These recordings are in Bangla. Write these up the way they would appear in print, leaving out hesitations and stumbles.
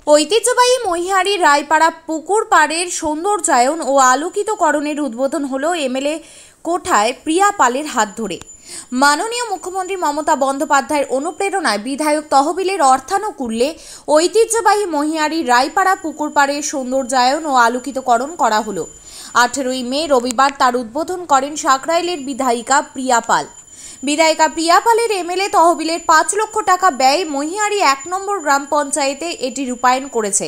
ঐতিহ্যবাহী মহিহারি রায়পাড়া পুকুর পাড়ের সৌন্দর্যায়ন ও আলোকিতকরণের উদ্বোধন হলো এমএলএ কোঠায় প্রিয়া পালের হাত ধরে। মাননীয় মুখ্যমন্ত্রী মমতা বন্দ্যোপাধ্যায়ের অনুপ্রেরণায় বিধায়ক তহবিলের অর্থানুকূল্যে ঐতিহ্যবাহী মহিহারি রায়পাড়া পুকুর পাড়ের সৌন্দর্যায়ন ও আলোকিতকরণ করা হলো। 18ই মে রবিবার তার উদ্বোধন করেন সাকরাইলের বিধায়িকা প্রিয়া পাল। বিধায়িকা প্রিয়া পালের এমএলএ তহবিলের 5 লক্ষ টাকা ব্যয় মহিহারি 1 নম্বর গ্রাম পঞ্চায়েতে এটি রূপায়ণ করেছে।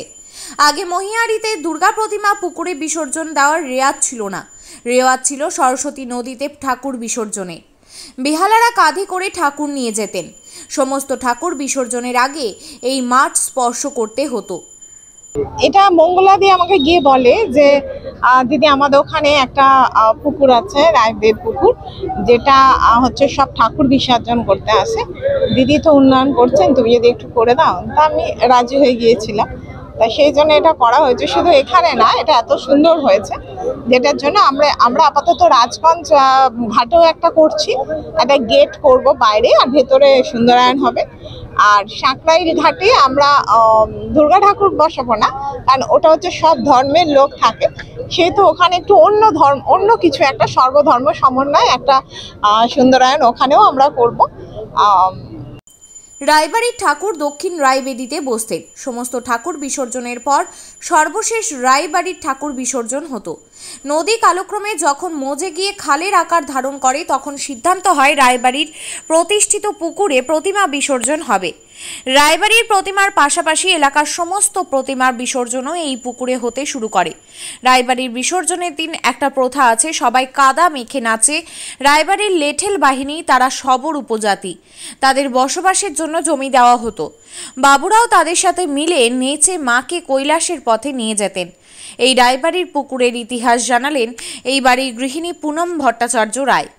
আগে মহিহারিতে দুর্গা প্রতিমা পুকুরে বিসর্জন দেওয়ার রেওয়াজ ছিল না। রেওয়াজ ছিল সরস্বতী নদীতে ঠাকুর বিসর্জনে। বেহালারা কাঁধে করে ঠাকুর নিয়ে যেতেন। সমস্ত ঠাকুর বিসর্জনের আগে এই মাঠ স্পর্শ করতে হতো। এটা মঙ্গলাদি আমাকে গিয়ে বলে যে দিদি আমাদের ওখানে একটা পুকুর আছে, রায়দের পুকুর, যেটা হচ্ছে সব ঠাকুর বিসর্জন করতে আসে। দিদি তো উন্নয়ন করছেন, তুমি যদি একটু করে দাও। তা আমি রাজি হয়ে গিয়েছিলাম। তা সেই জন্য এটা করা হয়েছে। শুধু এখানে না, এটা এত সুন্দর হয়েছে যেটার জন্য আমরা আপাতত রাজগঞ্জ ঘাটেও একটা করছি, একটা গেট করব বাইরে, আর ভেতরে সুন্দরায়ন হবে। আর সাঁকরাইল ঘাটে আমরা দুর্গা ঠাকুর বসাবো না, কারণ ওটা হচ্ছে সব ধর্মের লোক থাকে, সেহেতু ওখানে একটু অন্য কিছু একটা সর্বধর্ম সমন্বয় একটা সুন্দরায়ন ওখানেও আমরা করব। রায়বাড়ির ঠাকুর দক্ষিণ রায়বেদিতে বসতেন। সমস্ত ঠাকুর বিসর্জনের পর সর্বশেষ রায়বাড়ির ঠাকুর বিসর্জন হতো। নদী কালক্রমে যখন মজে গিয়ে খালের আকার ধারণ করে, তখন সিদ্ধান্ত হয় রায়বাড়ির প্রতিষ্ঠিত পুকুরে প্রতিমা বিসর্জন হবে। রায়বাড়ির প্রতিমার পাশাপাশি এলাকার সমস্ত প্রতিমার বিসর্জনও এই পুকুরে হতে শুরু করে। রায়বাড়ির বিসর্জনের দিন একটা প্রথা আছে, সবাই কাদা মেখে নাচে। রায়বাড়ির লেঠেল বাহিনী, তারা সবর উপজাতি, তাদের বসবাসের জন্য জমি দেওয়া হতো। বাবুরাও তাদের সাথে মিলে নেচে মাকে কৈলাসের পথে নিয়ে যেতেন। এই রায়বাড়ির পুকুরের ইতিহাস জানালেন এই বাড়ির গৃহিণী পুনম ভট্টাচার্য রায়।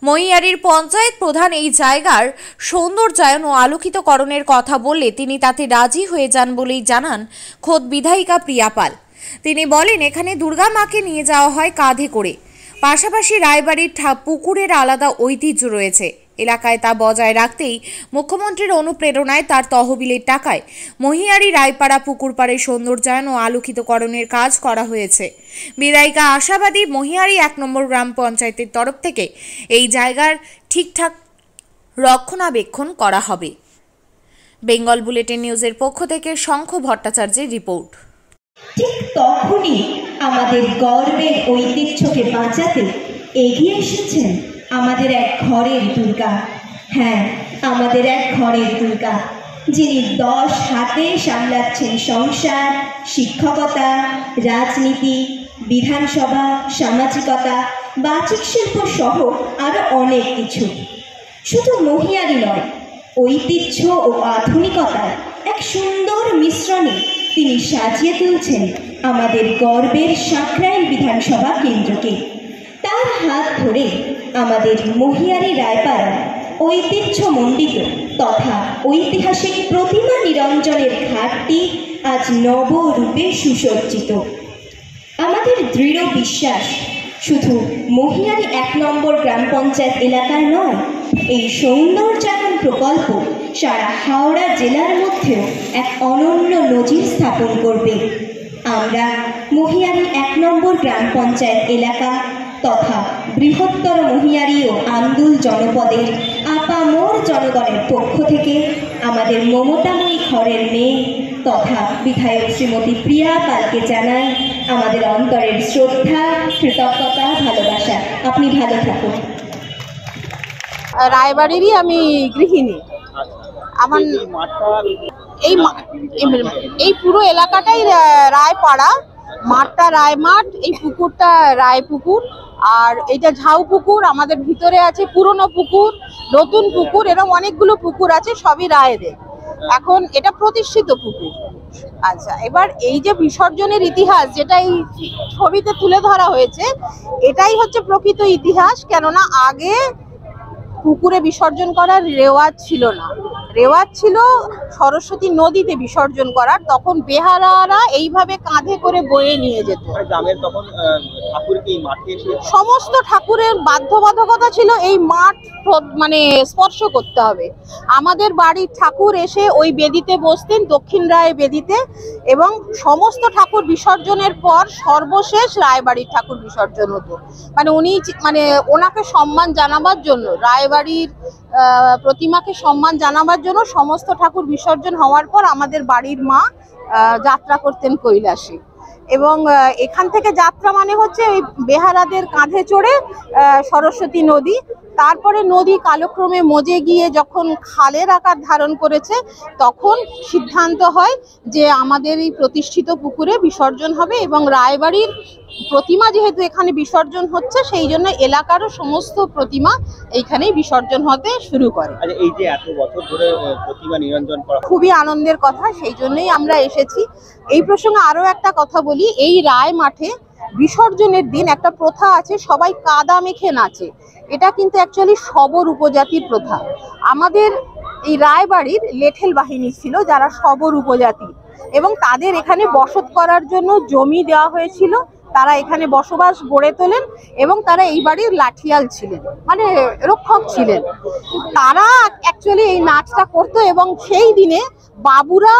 মহিহারির পঞ্চায়েত প্রধান এই জায়গার সৌন্দর্যায়ন ও আলোকিতকরণের কথা বললে তিনি তাতে রাজি হয়ে যান বলেই জানান খোদ বিধায়িকা প্রিয়া পাল। তিনি বলেন, এখানে দুর্গা মাকে নিয়ে যাওয়া হয় কাঁধে করে। পাশাপাশি রায়বাড়ির পুকুরের আলাদা ঐতিহ্য রয়েছে। এলাকায় তা বজায় রাখতেই মুখ্যমন্ত্রীর অনুপ্রেরণায় তার তহবিলের টাকায় মহিহারি রায়পাড়া পুকুর পাড়ের সৌন্দর্যায়ন ও আলোকিতকরণের কাজ করা হয়েছে। বিধায়িকা আশাবাদী মহিহারি 1 নম্বর গ্রাম পঞ্চায়েতের তরফ থেকে এই জায়গার ঠিকঠাক রক্ষণাবেক্ষণ করা হবে। বেঙ্গল বুলেটিন নিউজের পক্ষ থেকে শঙ্খ ভট্টাচার্যের রিপোর্ট। ঠিক তখনই আমাদের গর্বের ঐতিহ্যকে বাঁচাতে এগিয়ে এসেছেন আমাদের এক ঘরের দুর্গা। হ্যাঁ, আমাদের এক ঘরের দুর্গা, যিনি 10 হাতে সামলাচ্ছেন সংসার, শিক্ষকতা, রাজনীতি, বিধানসভা, সামাজিকতা, বাচিক শিল্প সহ আরও অনেক কিছু। শুধু মহিহারি নয়, ঐতিহ্য ও আধুনিকতার এক সুন্দর মিশ্রণে তিনি সাজিয়ে তুলছেন আমাদের গর্বের সাকরাইল বিধানসভা কেন্দ্রকে। তার হাত ধরে আমাদের মহিহারি রায়পাড়া ঐতিহ্যমণ্ডিত তথা ঐতিহাসিক প্রতিমা নিরঞ্জনের ঘাটটি আজ নবরূপে সুসজ্জিত। আমাদের দৃঢ় বিশ্বাস, শুধু মহিহারি 1 নম্বর গ্রাম পঞ্চায়েত এলাকার নয়, এই সৌন্দর্যায়ন প্রকল্প সারা হাওড়া জেলার মধ্যেও এক অনন্য নজির স্থাপন করবে। আমরা মহিহারি 1 নম্বর গ্রাম পঞ্চায়েত এলাকা তথা বৃহত্তর মহিহারি ও আন্দুল জনপদের আপামর জনগণের পক্ষ থেকে আমাদের মমতাময়ী ঘরের মেয়ে তথা বিধায়ক শ্রীমতী প্রিয়া পালকে জানাই আমাদের অন্তরের শ্রদ্ধা, কৃতজ্ঞতা, ভালোবাসা। আপনি ভালো থাকুন। রায়বাড়িরই আমি গৃহিণী। আমার এই পুরো এলাকাটাই রায়পাড়া, মাঠটা রায় মাঠ, এই পুকুরটা রায় পুকুর, আর এইটা ঝাউ পুকুর। আমাদের ভিতরে আছে পুরনো পুকুর, নতুন পুকুর, এরকম অনেকগুলো পুকুর আছে, সবই রায়েদের। এখন এটা প্রতিষ্ঠিত পুকুর। আচ্ছা, এবার এই যে বিসর্জনের ইতিহাস যেটা এই ছবিতে তুলে ধরা হয়েছে, এটাই হচ্ছে প্রকৃত ইতিহাস। কেননা আগে পুকুরে বিসর্জন করার রেওয়াজ ছিল না, রেওয়াজ ছিল সরস্বতী নদীতে বিসর্জন করার, তখন বেহারারা এইভাবে কাঁধে করে বয়ে নিয়ে যেত। গ্রামের তখন ঠাকুরকে মাঠে এসে সমস্ত ঠাকুরের বাধ্যবাধকতা ছিল এই মাঠ মানে স্পর্শ করতে হবে। আমাদের বাড়ির ঠাকুর এসে ওই বেদিতে বসতেন, দক্ষিণ রায় বেদিতে, এবং সমস্ত ঠাকুর বিসর্জনের পর সর্বশেষ রায়বাড়ির ঠাকুর বিসর্জন হতো। মানে উনি মানে ওনাকে সম্মান জানাবার জন্য, রায়বাড়ির প্রতিমাকে সম্মান জানাবার জন্য সমস্ত ঠাকুর বিসর্জন হওয়ার পর আমাদের বাড়ির মা যাত্রা করতেন কৈলাসে। এবং এখান থেকে যাত্রা মানে হচ্ছে ওই বেহারাদের কাঁধে চড়ে সরস্বতী নদী, তারপরে নদী কালক্রমে মজে গিয়ে যখন খালের আকার ধারণ করেছে তখন সিদ্ধান্ত হয় যে আমাদের এই প্রতিষ্ঠিত পুকুরে বিসর্জন হবে। এবং রায়বাড়ির প্রতিমা যেহেতু এখানে বিসর্জন হচ্ছে, সেই জন্য এলাকারও সমস্ত প্রতিমা এইখানেই বিসর্জন হতে শুরু করে। এই যে এত বছর ধরে প্রতিমা নিরঞ্জন করা খুবই আনন্দের কথা, সেই জন্যই আমরা এসেছি। এই প্রসঙ্গে আরো একটা কথা বলি, এই রায় মাঠে বিসর্জনের দিন একটা প্রথা আছে, সবাই কাদা মেখে নাচে। এটা কিন্তু অ্যাকচুয়ালি শবর উপজাতির প্রথা। আমাদের এই রায়বাড়ির লেঠেল বাহিনী ছিল যারা শবর উপজাতি, এবং তাদের এখানে বসত করার জন্য জমি দেওয়া হয়েছিল। তারা এখানে বসবাস গড়ে তোলেন এবং তারা এই বাড়ির লাঠিয়াল ছিলেন, মানে রক্ষক ছিলেন। তারা অ্যাকচুয়ালি এই নাচটা করতো এবং সেই দিনে বাবুরা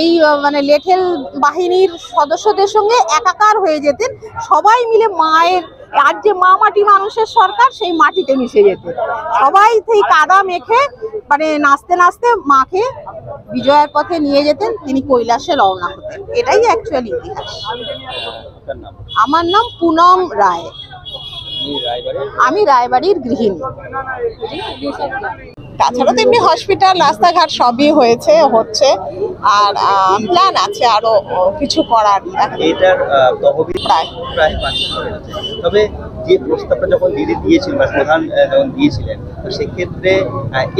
এই মানে লেঠেল বাহিনীর সদস্যদের সঙ্গে একাকার হয়ে যেতেন, সবাই মিলে মায়ের, আর যে মা মাটি মানুষের সরকার, সেই মাটিতে মিশে যেতেন। সবাই সেই কাদা মেখে মানে নাচতে নাচতে মাকে বিজয়ের পথে নিয়ে যেতেন, তিনি কৈলাসে রওনা হতেন। এটাই অ্যাকচুয়ালি ইতিহাস। আমার নাম পুনম রায়, আমি রায়বাড়ির গৃহিণী। তাছাড়া তো এমনি হসপিটাল, রাস্তাঘাট সবই হচ্ছে, আর প্ল্যান আছে আরো কিছু করার। এটার তহবিল প্রায় 5 বছর হয়েছে। তবে যে প্রস্তাবটা যখন দিদি দিয়েছিলেন বা প্রধান যখন দিয়েছিলেন, তো সেক্ষেত্রে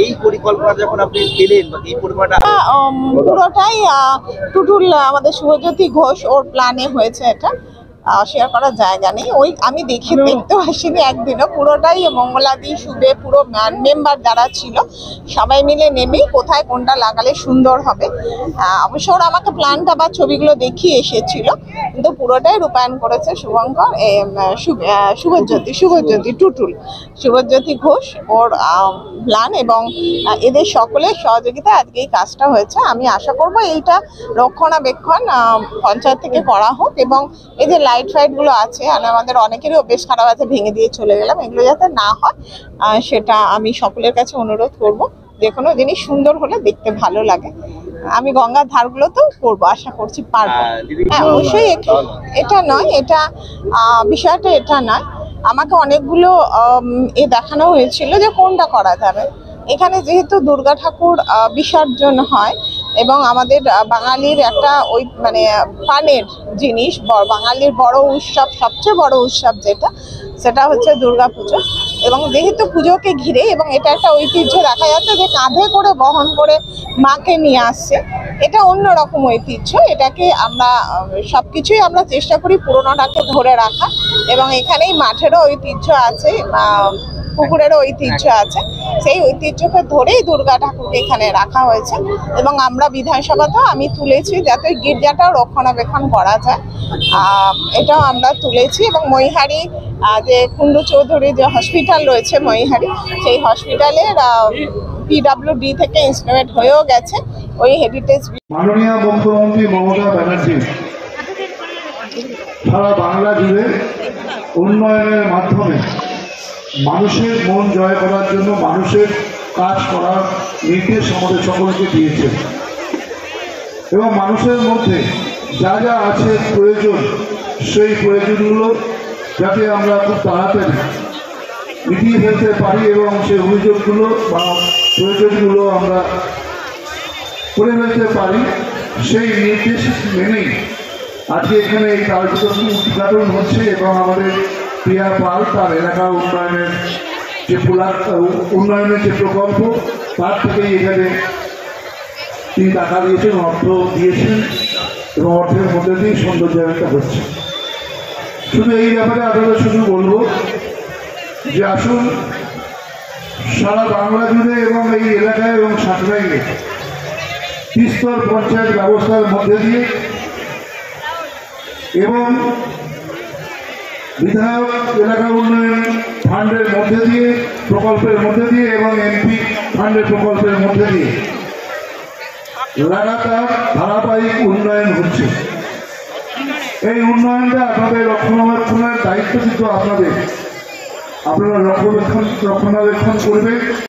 এই পরিকল্পনা যখন আপনি পেলেন বা এই পরিকল্পনাটা পুরোটাই টুটুল আমাদের শুভজ্যোতি ঘোষ ওর প্ল্যানে হয়েছে। এটা শেয়ার করার জায়গা নেই, ওই আমি দেখতে আসিনি একদিনও। পুরোটাই মঙ্গলাদি, শুভে, পুরো মেম্বার যারা ছিল সবাই মিলে নেমেই কোথায় কোনটা লাগালে সুন্দর হবে। অবশ্য ওরা আমাকে প্ল্যানটা বা ছবিগুলো দেখিয়ে এসেছিল, কিন্তু পুরোটাই রূপায়ণ করেছে শুভঙ্কর, শুভজ্যোতি ঘোষ ওর প্ল্যান, এবং এদের সকলের সহযোগিতায় আজকে এই কাজটা হয়েছে। আমি আশা করব এইটা রক্ষণাবেক্ষণ পঞ্চায়েত থেকে করা হোক, এবং এই যে লাইট ফাইট গুলো আছে, আমাদের অনেকেরই বেশ খারাপ আছে, ভেঙে দিয়ে চলে গেলাম, এগুলো যাতে না হয় সেটা আমি সকলের কাছে অনুরোধ করব। যে কোনো জিনিস সুন্দর হলে দেখতে ভালো লাগে। আমি গঙ্গার ধারগুলোতেও করবো, আশা করছি পারবো। হ্যাঁ, অবশ্যই এটা নয়, এটা বিষয়টা এটা নয়। আমাকে অনেকগুলো দেখানো হয়েছিল যে কোনটা করা যাবে। এখানে যেহেতু দুর্গা ঠাকুর বিসর্জন হয় এবং আমাদের বাঙালির একটা ওই মানে প্রাণের জিনিস, বাঙালির বড় উৎসব, সবচেয়ে বড় উৎসব সেটা হচ্ছে দুর্গা পুজো। এবং যেহেতু পুজোকে ঘিরে, এবং এটা একটা ঐতিহ্য দেখা যাচ্ছে যে কাঁধে করে বহন করে মাকে নিয়ে আসছে, এটা অন্যরকম ঐতিহ্য। এটাকে আমরা সবকিছুই আমরা চেষ্টা করি পুরোনোটাকে ধরে রাখা, এবং এখানেই মাঠেরও ঐতিহ্য আছে, পুকুরেরও ঐতিহ্য আছে। সেই ঐতিহ্যকে ধরেই দুর্গা ঠাকুরকে এখানে রাখা হয়েছে, এবং আমরা বিধানসভাতেও আমি তুলেছি যাতে গির্জাটাও রক্ষণাবেক্ষণ করা যায়, এটাও আমরা তুলেছি। এবং মহিহারি যে কুন্ডু চৌধুরী যে হসপিটাল রয়েছে মহিহারি, সেই হসপিটালের PWD থেকে ইনস্ট্রুমেন্ট হয়েও গেছে ওই হেরিটেজ। মাননীয় মুখ্যমন্ত্রী মমতা ব্যানার্জি সারা বাংলা জুড়ে উন্নয়নের মাধ্যমে মানুষের মন জয় করার জন্য মানুষের কাজ করার নির্দেশ আমাদের সকলকে দিয়েছেন, এবং মানুষের মধ্যে যা যা আছে প্রয়োজন, সেই প্রয়োজনগুলো যাতে আমরা খুব তাড়াতাড়ি মিটিয়ে ফেলতে পারি এবং সেই অভিযোগগুলো বা প্রয়োজনগুলো আমরা করে ফেলতে পারি, সেই নির্দেশ মেনেই আজকে এখানে এই কার্যক্রম উদ্ঘাটন হচ্ছে। এবং আমাদের প্রিয়া পাল তার এলাকার উন্নয়নের যে প্রকল্প, তার থেকেই এখানে তিনি টাকা দিয়েছেন, অর্থ দিয়েছেন, এবং অর্থের মধ্যে দিয়ে সৌন্দর্যায়নটা হচ্ছে। শুধু এই ব্যাপারে আপনাদের শুধু বলবো যে আসুন সারা বাংলা জুড়ে এবং এই এলাকায় এবং সাঁকরাইলে ত্রিস্তর পঞ্চায়েত ব্যবস্থার মধ্যে দিয়ে এবং বিধায়ক এলাকা উন্নয়ন ফান্ডের মধ্যে দিয়ে প্রকল্পের মধ্যে দিয়ে এবং এমপি ফান্ডের প্রকল্পের মধ্যে দিয়ে লাগাতার ধারাবাহিক উন্নয়ন হচ্ছে। এই উন্নয়নটা আপনাদের রক্ষণাবেক্ষণের দায়িত্ব কিন্তু আপনারা রক্ষণাবেক্ষণ করবে।